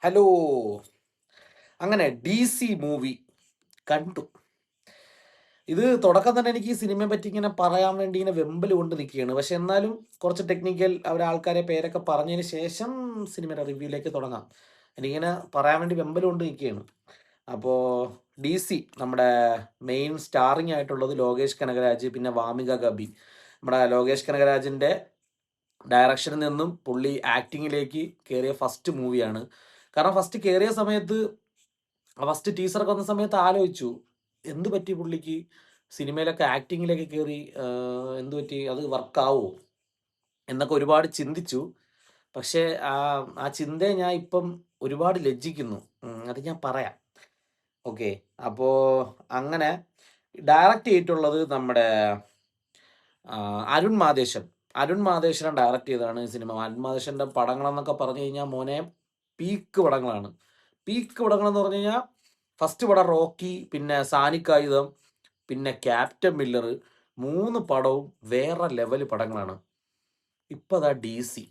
Hello. അങ്ങനെ DC movie കണ്ടു. ഇത് തുടക്കം തന്നെ എനിക്ക് ഈ സിനിമയെ പറ്റി ഇങ്ങനെ പറയാൻ വേണ്ടി ഇങ്ങനെ വെമ്പൽ കൊണ്ട് നിൽക്കുകയാണ്. പക്ഷെ എന്നാലും കുറച്ച് ടെക്നിക്കൽ ആൾക്കാരെ പേരൊക്കെ പറഞ്ഞതിന് ശേഷം സിനിമയുടെ റിവ്യൂയിലേക്ക് തുടങ്ങാം. എനിക്കിങ്ങനെ പറയാൻ വേണ്ടി വെമ്പൽ കൊണ്ട് നിൽക്കുകയാണ്. അപ്പോൾ DC നമ്മുടെ മെയിൻ സ്റ്റാറിങ് ആയിട്ടുള്ളത് ലോകേഷ് കനകരാജ്, പിന്നെ വാമിക ഗബി. നമ്മുടെ ലോകേഷ് കനകരാജിൻ്റെ ഡയറക്ഷനിൽ നിന്നും പുള്ളി ആക്ടിങ്ങിലേക്ക് കയറിയ ഫസ്റ്റ് മൂവിയാണ്. കാരണം ഫസ്റ്റ് കയറിയ സമയത്ത് ഫസ്റ്റ് ടീസറൊക്കെ വന്ന സമയത്ത് ആലോചിച്ചു എന്ത് പറ്റി പുള്ളിക്ക് സിനിമയിലൊക്കെ ആക്ടിങ്ങിലേക്ക് കയറി, എന്ത് പറ്റി, അത് വർക്കാവോ എന്നൊക്കെ ഒരുപാട് ചിന്തിച്ചു. പക്ഷേ ആ ആ ചിന്തയെ ഞാൻ ഇപ്പം ഒരുപാട് ലജ്ജിക്കുന്നു. അത് ഞാൻ പറയാം. ഓക്കെ. അപ്പോൾ അങ്ങനെ ഡയറക്റ്റ് ചെയ്തിട്ടുള്ളത് നമ്മുടെ അരുൺ മാതേശ്വൻ. അരുൺ മാതേശ്വരൻ ഡയറക്റ്റ് ചെയ്തതാണ് ഈ സിനിമ. അരുൺ മാതേശ്വരൻ്റെ പടങ്ങളെന്നൊക്കെ പറഞ്ഞു കഴിഞ്ഞാൽ മോനെ പീക്ക് പടങ്ങളാണ്. പീക്ക് പടങ്ങളെന്ന് പറഞ്ഞു കഴിഞ്ഞാൽ ഫസ്റ്റ് പടം റോക്കി, പിന്നെ സാനിക്കായുധം, പിന്നെ ക്യാപ്റ്റൻ മില്ലർ, 3 പടവും വേറെ ലെവൽ പടങ്ങളാണ്. ഇപ്പം അതാ DC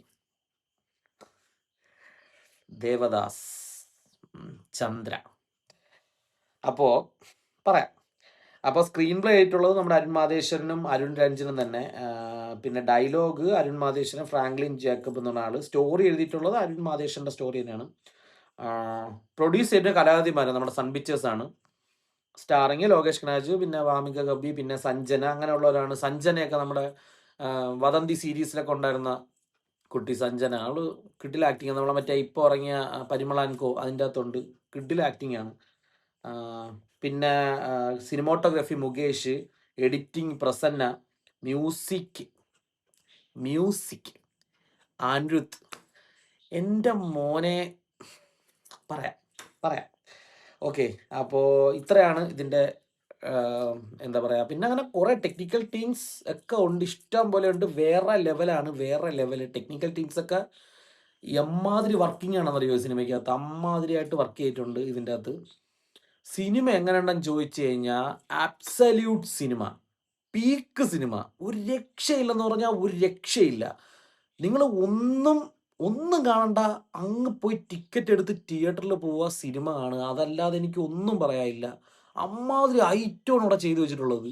ദേവദാസ്, ചന്ദ്ര. അപ്പോൾ പറയാം. അപ്പോൾ സ്ക്രീൻ പ്ലേ ആയിട്ടുള്ളത് നമ്മുടെ അരുൺ മാതേശ്വരനും അരുൺ രഞ്ജനും തന്നെ. പിന്നെ ഡയലോഗ് അരുൺ മാതേശ്വരൻ, ഫ്രാങ്ക്ലിൻ ജേക്കബ് എന്ന് പറഞ്ഞ ആൾ. സ്റ്റോറി എഴുതിയിട്ടുള്ളത് അരുൺ മാതേശ്വരൻ്റെ സ്റ്റോറി തന്നെയാണ്. പ്രൊഡ്യൂസ് ചെയ്ത കലാതിമാരൻ നമ്മുടെ സൺ പിക്ചേഴ്സ് ആണ്. സ്റ്റാറിങ് ലോകേഷ് കനാജ്, പിന്നെ വാമിക ഗബി, പിന്നെ സഞ്ജന, അങ്ങനെയുള്ളവരാണ്. സഞ്ജനയൊക്കെ നമ്മുടെ വദന്തി സീരീസിലൊക്കെ ഉണ്ടായിരുന്ന കുട്ടി സഞ്ജന. അവള് കിഡിൽ ആക്ടിങ്. നമ്മളെ മറ്റേ ഇപ്പോൾ ഇറങ്ങിയ പരിമള ആൻഡ് കോ അതിൻ്റെ അകത്തുണ്ട്. കിഡിൽ ആക്ടിങ് ആണ്. പിന്നെ cinematography Mukesh, editing Prasanna, music music Anirudh. എൻ്റെ മോനെ പറയാം പറയാം. ഓക്കെ. അപ്പോൾ ഇത്രയാണ് ഇതിൻ്റെ എന്താ പറയുക. പിന്നെ അങ്ങനെ കുറേ ടെക്നിക്കൽ ടീംസ് ഒക്കെ ഉണ്ട്, ഇഷ്ടം പോലെ ഉണ്ട്. വേറെ ലെവലാണ്, വേറെ ലെവൽ ടെക്നിക്കൽ ടീംസൊക്കെ. എമ്മാതിരി വർക്കിംഗ് ആണെന്നറിയോ സിനിമയ്ക്കകത്ത്. അമ്മാതിരിയായിട്ട് വർക്ക് ചെയ്തിട്ടുണ്ട് ഇതിൻ്റെ അകത്ത്. സിനിമ എങ്ങനെയുണ്ടെന്ന് ചോദിച്ചു കഴിഞ്ഞാൽ അബ്സല്യൂട്ട് സിനിമ, പീക്ക് സിനിമ. ഒരു രക്ഷയില്ലെന്ന് പറഞ്ഞാൽ ഒരു രക്ഷയില്ല. നിങ്ങൾ ഒന്നും കാണണ്ട, അങ്ങ് പോയി ടിക്കറ്റ് എടുത്ത് തിയേറ്ററിൽ പോവുക, സിനിമ കാണുക. അതല്ലാതെ എനിക്ക് ഒന്നും പറയാനില്ല. അമ്മാതിരി ഐറ്റമാണ് ഇവിടെ ചെയ്തു വെച്ചിട്ടുള്ളത്.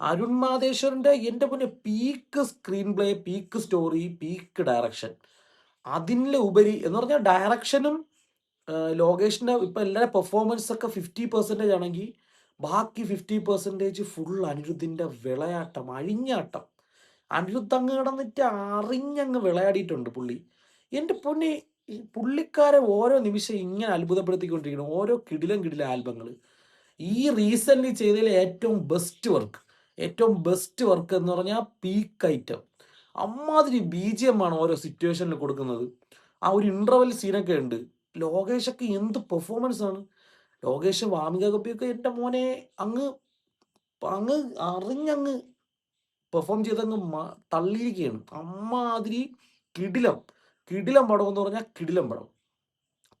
അരുൺ മാതേശ്വരൻ്റെ എൻ്റെ പിന്നെ peak screen play, peak story, peak direction. അതിൻ്റെ ഉപരി എന്ന് പറഞ്ഞാൽ ഡയറക്ഷനും ലോകേഷിൻ്റെ ഇപ്പം എല്ലാവരുടെ പെർഫോമൻസ് ഒക്കെ 50% ആണെങ്കിൽ ബാക്കി 50% ഫുൾ അനിരുദ്ധിൻ്റെ വിളയാട്ടം, അഴിഞ്ഞാട്ടം. അനിരുദ്ധ് അങ്ങ് കിടന്നിട്ട് അറിഞ്ഞങ്ങ് വിളയാടിയിട്ടുണ്ട് പുള്ളി. എൻ്റെ പൊന്നെ, ഈ പുള്ളിക്കാരെ ഓരോ നിമിഷം ഇങ്ങനെ അത്ഭുതപ്പെടുത്തിക്കൊണ്ടിരിക്കണം. ഓരോ കിടിലം ആൽബങ്ങൾ. ഈ റീസെൻ്റ്ലി ചെയ്തതിൽ ഏറ്റവും ബെസ്റ്റ് വർക്ക് എന്ന് പറഞ്ഞാൽ പീക്ക് ഐറ്റം. അമ്മാതിരി BGM ആണ് ഓരോ സിറ്റുവേഷനിൽ കൊടുക്കുന്നത്. ആ ഒരു ഇൻ്റർവെൽ സീനൊക്കെ ഉണ്ട്. ലോകേഷൊക്കെ എന്ത് പെർഫോമൻസ് ആണ്. ലോകേഷ്, വാമിക കപ്പിയൊക്കെ എൻ്റെ മോനെ അങ്ങ് അങ്ങ് അറിഞ്ഞങ്ങ് പെർഫോം ചെയ്തങ്ങ് തള്ളിയിരിക്കുകയാണ്. അമ്മാതിരി കിടിലം കിടിലം പടം എന്ന് പറഞ്ഞാൽ കിടിലം പടം.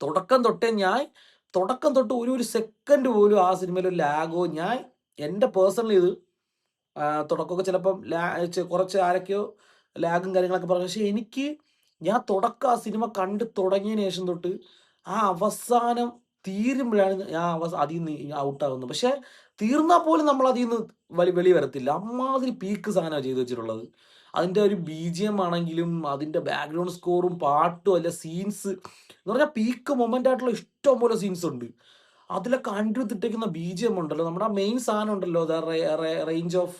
തുടക്കം തൊട്ട് ഒരു സെക്കൻഡ് പോലും ആ സിനിമയിൽ ഒരു ലാഗോ, എൻ്റെ പേഴ്സണലി ഇത് തുടക്കമൊക്കെ ചിലപ്പം കുറച്ച് ആരൊക്കെയോ ലാഗും കാര്യങ്ങളൊക്കെ പറഞ്ഞു. പക്ഷെ ഞാൻ തുടക്കം ആ സിനിമ കണ്ട് തുടങ്ങിയതിന് ശേഷം തൊട്ട് ആ അവസാനം തീരുമ്പോഴാണ് ഞാൻ അതിൽ നിന്ന് ഔട്ടാകുന്നത്. പക്ഷെ തീർന്നാൽ പോലും നമ്മൾ അതിൽ നിന്ന് വെളി വരത്തില്ല. അമ്മാതിരി പീക്ക് സാധനമാണ് ചെയ്തു വെച്ചിട്ടുള്ളത്. അതിൻ്റെ ഒരു BGM ആണെങ്കിലും അതിൻ്റെ ബാക്ക്ഗ്രൗണ്ട് സ്കോറും പാട്ടും അല്ല സീൻസ് എന്ന് പറഞ്ഞാൽ പീക്ക് മൊമെൻ്റ് ആയിട്ടുള്ള ഇഷ്ടം പോലെ സീൻസ് ഉണ്ട്. അതിലൊക്കെ അനിരുദ്ധിട്ടേക്കുന്ന BGM ഉണ്ടല്ലോ, നമ്മുടെ മെയിൻ സാധനം ഉണ്ടല്ലോ, range of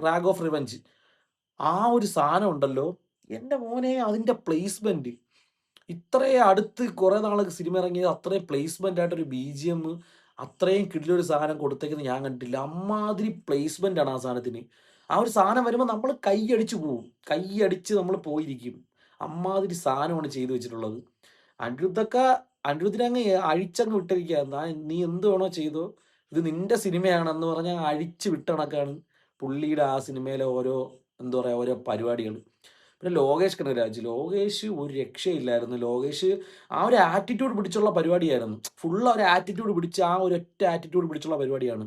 rag of revenge. ആ ഒരു സാധനം ഉണ്ടല്ലോ എൻ്റെ മോനെ, അതിൻ്റെ പ്ലേസ്മെൻറ്റ് ഇത്രയും അടുത്ത് കുറേ നാൾ സിനിമ ഇറങ്ങിയത് അത്രയും പ്ലേസ്മെൻ്റ് ആയിട്ടൊരു BGM അത്രയും കിടിലൊരു സാധനം കൊടുത്തേക്കുന്നത് ഞാൻ കണ്ടിട്ടില്ല. അമ്മാതിരി പ്ലേസ്മെൻ്റ് ആണ് ആ സാധനത്തിന്. ആ ഒരു സാധനം വരുമ്പോൾ നമ്മൾ കൈയടിച്ച് പോവും, കൈയടിച്ച് നമ്മൾ പോയിരിക്കും. അമ്മാതിരി സാധനമാണ് ചെയ്തു വെച്ചിട്ടുള്ളത്. അനിരുദ്ധിനെ അങ്ങ് അഴിച്ചങ്ങ് വിട്ടിരിക്കുക. നീ എന്ത് വേണോ ചെയ്തോ, ഇത് നിന്റെ സിനിമയാണെന്ന് പറഞ്ഞാൽ അഴിച്ച് വിട്ട കണക്കാണ് പുള്ളിയുടെ ആ സിനിമയിലെ എന്താ പറയുക, ഓരോ പരിപാടികൾ. പിന്നെ ലോകേഷ് ഒരു രക്ഷയില്ലായിരുന്നു. ലോകേഷ് ആ ഒരു ആറ്റിറ്റ്യൂഡ് പിടിച്ചുള്ള പരിപാടിയായിരുന്നു. ഫുൾ ഒരു ആറ്റിറ്റ്യൂഡ് പിടിച്ച് ആ ഒരൊറ്റ ആറ്റിറ്റ്യൂഡ് പിടിച്ചുള്ള പരിപാടിയാണ്.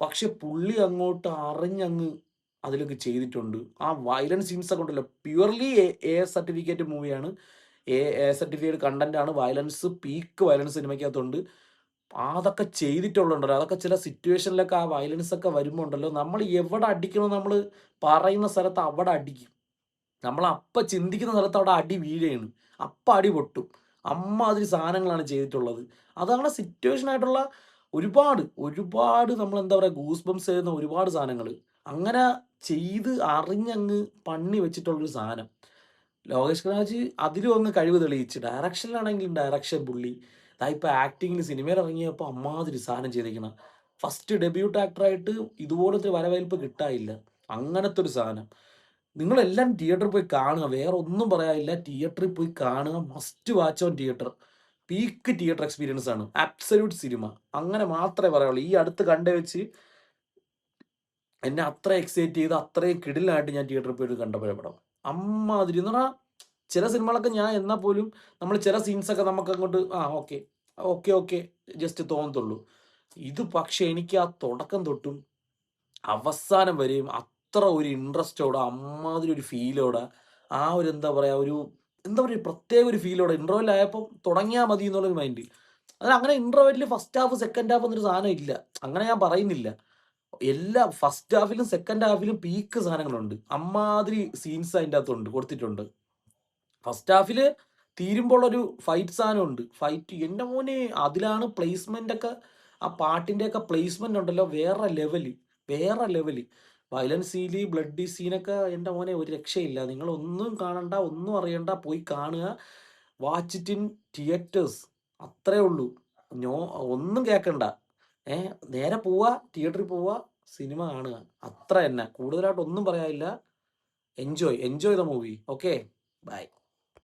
പക്ഷെ പുള്ളി അങ്ങോട്ട് അറിഞ്ഞങ്ങ് അതിലൊക്കെ ചെയ്തിട്ടുണ്ട്. ആ വയലൻസ് സീൻസൊക്കെ ഉണ്ടല്ലോ, പ്യുവർലി A സർട്ടിഫിക്കറ്റ് മൂവിയാണ്. സർട്ടിഫൈഡ് കണ്ടന്റ് ആണ്. വയലൻസ്, പീക്ക് വയലൻസ് സിനിമയ്ക്കകത്തുണ്ട്. അതൊക്കെ ചെയ്തിട്ടുള്ളതുണ്ടല്ലോ, അതൊക്കെ ചില സിറ്റുവേഷനിലൊക്കെ ആ വയലൻസ് ഒക്കെ വരുമ്പോൾ ഉണ്ടല്ലോ, നമ്മൾ എവിടെ അടിക്കണോ നമ്മൾ പറയുന്ന സ്ഥലത്ത് അവിടെ അടിക്കും. നമ്മൾ അപ്പം ചിന്തിക്കുന്ന സ്ഥലത്ത് അവിടെ അടി വീഴുകയാണ്, അപ്പം അടി പൊട്ടും. അമ്മാതിരി സാധനങ്ങളാണ് ചെയ്തിട്ടുള്ളത്. അതാണ് സിറ്റുവേഷൻ ആയിട്ടുള്ള ഒരുപാട് ഒരുപാട് നമ്മൾ എന്താ പറയുക, ഗൂസ് ബംസ് ചെയ്യുന്ന ഒരുപാട് സാധനങ്ങൾ അങ്ങനെ ചെയ്ത് അറിഞ്ഞങ്ങ് പണി വെച്ചിട്ടുള്ളൊരു സാധനം. ലോകേഷ് കനാജ് അതിലും അങ്ങ് കഴിവ് തെളിയിച്ച്. ഡയറക്ഷനിലാണെങ്കിലും ഡയറക്ഷൻ പുള്ളി. ഇപ്പോൾ ആക്ടിങ്ങിൽ സിനിമയിൽ ഇറങ്ങിയപ്പോൾ അമ്മാതിരി സാധനം ചെയ്തിരിക്കണം. ഫസ്റ്റ് ഡെബ്യൂട്ട് ആക്ടറായിട്ട് ഇതുപോലത്തെ വരവേൽപ്പ് കിട്ടാനില്ല. അങ്ങനത്തെ ഒരു സാധനം. നിങ്ങളെല്ലാം തിയേറ്ററിൽ പോയി കാണുക, വേറെ ഒന്നും പറയാനില്ല. തിയേറ്ററിൽ പോയി കാണുക, must watch on theatre. Peak theatre experience ആണ്, അബ്സല്യൂട്ട് സിനിമ. അങ്ങനെ മാത്രമേ പറയുള്ളൂ. ഈ അടുത്ത് കണ്ടു വെച്ച് എന്നെ അത്ര എക്സൈറ്റ് ചെയ്ത് അത്രയും കിടിലായിട്ട് ഞാൻ തിയേറ്ററിൽ പോയിട്ട് കണ്ടപ്പോഴേ പടം അമ്മാതിരി എന്ന് പറഞ്ഞാൽ, ചില സിനിമകളൊക്കെ ഞാൻ എന്നാൽ പോലും നമ്മൾ ചില സീൻസൊക്കെ നമുക്ക് അങ്ങോട്ട് ഓക്കെ ഓക്കെ ഓക്കെ ജസ്റ്റ് തോന്നത്തുള്ളൂ. ഇത് പക്ഷെ എനിക്ക് ആ തുടക്കം തൊട്ടും അവസാനം വരെയും അത്ര ഒരു ഇൻട്രസ്റ്റോടെ, അമ്മാതിരി ഒരു ഫീലോടെ, ആ ഒരു എന്താ പറയുക, ഒരു എന്താ പറയുക, പ്രത്യേക ഒരു ഫീലോടെ ഇൻട്രോവലായപ്പോൾ തുടങ്ങിയാൽ മതി എന്നുള്ളൊരു മൈൻഡ്. അതിന് അങ്ങനെ ഇൻട്രോവലിൽ ഫസ്റ്റ് ഹാഫ് സെക്കൻഡ് ഹാഫ് എന്നൊരു സാധനം ഇല്ല. അങ്ങനെ ഞാൻ പറയുന്നില്ല. എല്ലാ ഫസ്റ്റ് ഹാഫിലും സെക്കൻഡ് ഹാഫിലും പീക്ക് സാധനങ്ങളുണ്ട്. അമ്മാതിരി സീൻസ് അതിൻ്റെ അകത്തുണ്ട്, കൊടുത്തിട്ടുണ്ട്. ഫസ്റ്റ് ഹാഫിൽ തീരുമ്പോൾ ഒരു ഫൈറ്റ് സാധനമുണ്ട്. ഫൈറ്റ് എൻ്റെ മോനെ, അതിലാണ് പ്ലേസ്മെൻ്റ് ഒക്കെ, ആ പാട്ടിൻ്റെയൊക്കെ പ്ലേസ്മെൻ്റ് ഉണ്ടല്ലോ, വേറെ ലെവല്, വേറെ ലെവല്. വയലൻസ് സീന്, ബ്ലഡി സീനൊക്കെ എൻ്റെ മോനെ ഒരു രക്ഷയില്ല. നിങ്ങളൊന്നും കാണണ്ട, ഒന്നും അറിയണ്ട, പോയി കാണുക. വാച്ച് ഇറ്റ് ഇൻ തിയേറ്റേഴ്സ്, അത്രേ ഉള്ളൂ. നോ, ഒന്നും കേൾക്കണ്ട. നേരെ പോവുക, തിയേറ്ററിൽ പോവുക, സിനിമ കാണുക, അത്ര തന്നെ. കൂടുതലായിട്ട് ഒന്നും പറയാനില്ല. Enjoy the movie. Okay, by.